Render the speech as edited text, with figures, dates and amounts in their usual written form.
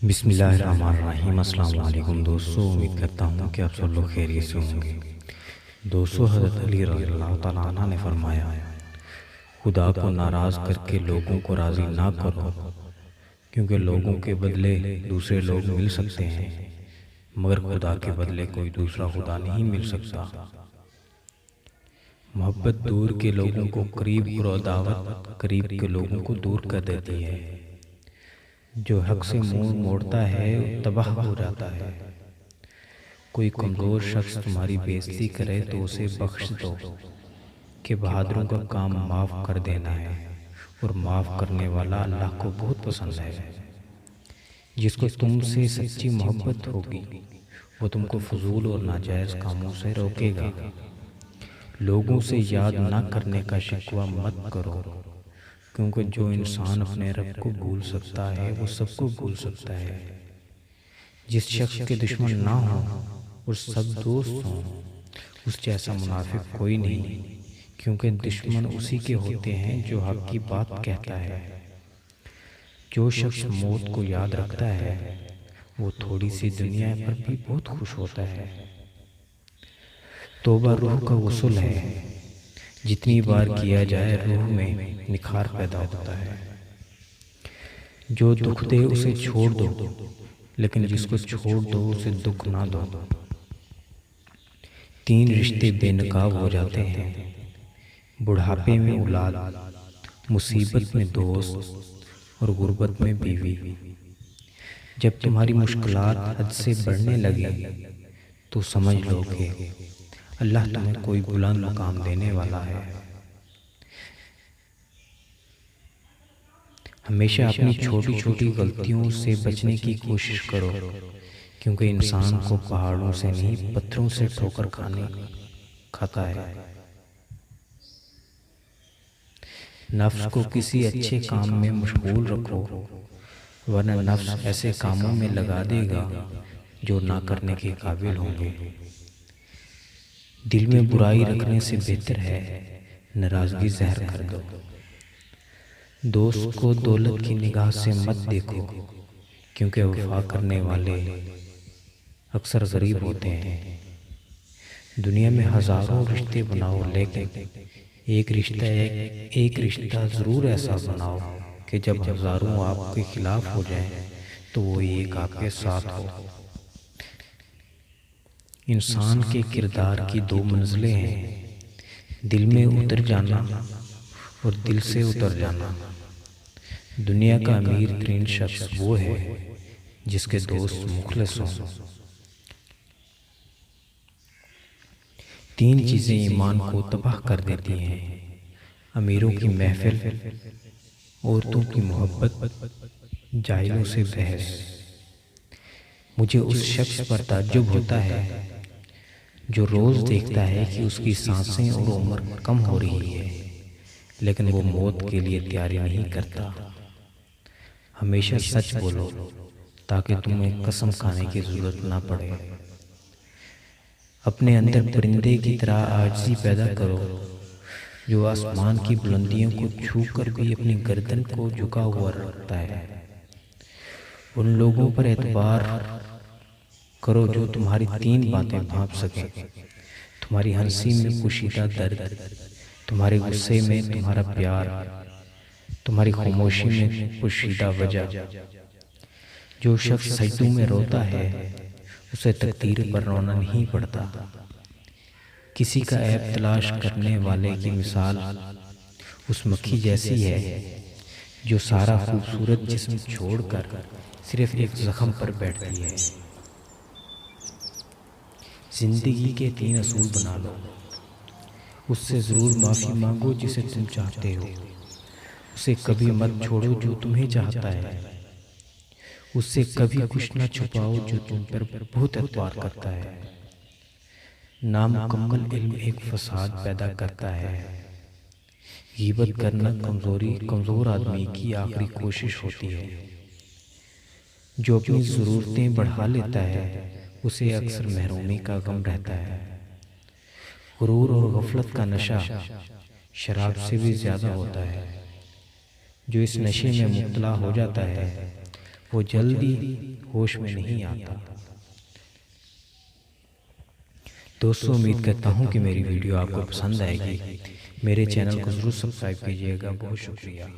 बिस्मिल्लाहिर्रहमानिर्रहीम। अस्सलाम वालेकुम दोस्तों, उम्मीद करता हूँ कि आप सब लोग खैरियत से होंगे। दोस्तों, हज़रत अली रज़ियल्लाहु तआला अन्हु ने फरमाया, खुदा को नाराज़ करके लोगों को राज़ी ना करो, क्योंकि लोगों के बदले दूसरे लोग मिल सकते हैं, मगर खुदा के बदले कोई दूसरा खुदा नहीं मिल सकता। मोहब्बत दूर के लोगों को करीब और दावत करीब के लोगों को दूर कर देती है। जो हक से मुंह मोड़ता है तबाह हो जाता है। कोई कमज़ोर शख्स तुम्हारी बेइज्जती करे तो उसे बख्श दो, कि बहादुरों का काम माफ़ कर देना है, और माफ़ करने वाला अल्लाह को बहुत पसंद है। जिसको तुमसे सच्ची मोहब्बत होगी वो तुमको फजूल और नाजायज़ कामों से रोकेगा। लोगों से याद ना करने का शिकवा मत करो, क्योंकि जो इंसान अपने रब को भूल सकता है वो सबको भूल सकता है। जिस शख्स के दुश्मन ना हो और सब दोस्त हों, उस जैसा मुनाफिक कोई नहीं, क्योंकि दुश्मन उसी के होते हैं जो हक की बात कहता है। जो शख्स मौत को याद रखता है वो थोड़ी सी दुनिया पर भी बहुत खुश होता है। तौबा रूह का गुस्ल है, जितनी बार किया जाए रूह में निखार पैदा होता है। जो दुख दे उसे छोड़ दो, लेकिन जिसको छोड़ दो उसे दुख ना दो। 3 रिश्ते बेनकाब हो जाते हैं, बुढ़ापे में औलाद, मुसीबत में दोस्त और गुर्बत में बीवी। जब तुम्हारी मुश्किलात हद से बढ़ने लगे तो समझ लो कि अल्लाह तुम्हें कोई बुलंद मुकाम देने वाला है। हमेशा अपनी छोटी छोटी गलतियों से बचने की कोशिश करो, क्योंकि इंसान को पहाड़ों से नहीं पत्थरों से ठोकर खाता है। नफ्स को किसी अच्छे काम में मशगूल रखो, वरना नफ्स ऐसे कामों में लगा देगा जो ना करने के काबिल होंगे। दिल में बुराई रखने से बेहतर है नाराज़गी ज़हर कर दो। दोस्त को दौलत की निगाह से मत देखो, क्योंकि वफा करने वाले अक्सर गरीब होते हैं। दुनिया में हज़ारों रिश्ते बनाओ, लेकिन एक रिश्ता ज़रूर ऐसा बनाओ कि जब हज़ारों आपके खिलाफ हो जाएं तो वो एक आपके साथ हो। इंसान के किरदार की 2 मंजिलें हैं, दिल में उतर जाना और दिल से उतर जाना। दुनिया का अमीर तरीन शख्स वो है जिसके दोस्त मुखलिस हों। 3 चीज़ें ईमान को तबाह कर देती हैं: अमीरों की महफिल, औरतों की मोहब्बत, जाहिलों से बहस। मुझे उस शख्स पर ताज्जुब होता है जो रोज़ देखता है कि उसकी सांसें और उम्र कम हो रही है, लेकिन वो मौत के लिए तैयारी नहीं करता। हमेशा सच बोलो ताकि तुम्हें कसम खाने की ज़रूरत ना पड़े। अपने अंदर परिंदे की तरह आजिज़ी पैदा करो, जो आसमान की बुलंदियों को छूकर भी अपनी गर्दन को झुका हुआ रखता है। उन लोगों पर एतबार करो जो तुम्हारी 3 बातें भांप सकें: तुम्हारी हंसी में पोशीदा दर्द, तुम्हारे गुस्से में तुम्हारा प्यार, तुम्हारी खामोशी में पोशीदा वजह। जो शख्स सजदों में रोता है उसे तकदीर पर रोना नहीं पड़ता। किसी का ऐब तलाश करने वाले की मिसाल उस मक्खी जैसी है जो सारा खूबसूरत जिस्म छोड़कर सिर्फ एक जख्म पर बैठती है। जिंदगी के 3 असूल बना लो। उससे ज़रूर माफ़ी मांगो जिसे तुम चाहते हो। उसे कभी मत छोड़ो जो तुम्हें चाहता है। उससे कभी कुछ न छुपाओ जो तुम पर बहुत एतबार करता है। नामुकम्मल इल्म एक फसाद पैदा करता है। गीबत करना कमज़ोर आदमी की आखिरी कोशिश होती है। जो अपनी ज़रूरतें बढ़ा लेता है उसे अक्सर महरूमी का गम रहता है। गुरूर और गफलत का नशा शराब से भी ज़्यादा होता है। जो इस नशे में मुब्तला हो जाता है वो जल्दी होश में नहीं आता। दोस्तों, उम्मीद करता हूँ कि मेरी वीडियो आपको पसंद आएगी। मेरे चैनल को ज़रूर सब्सक्राइब कीजिएगा। बहुत शुक्रिया।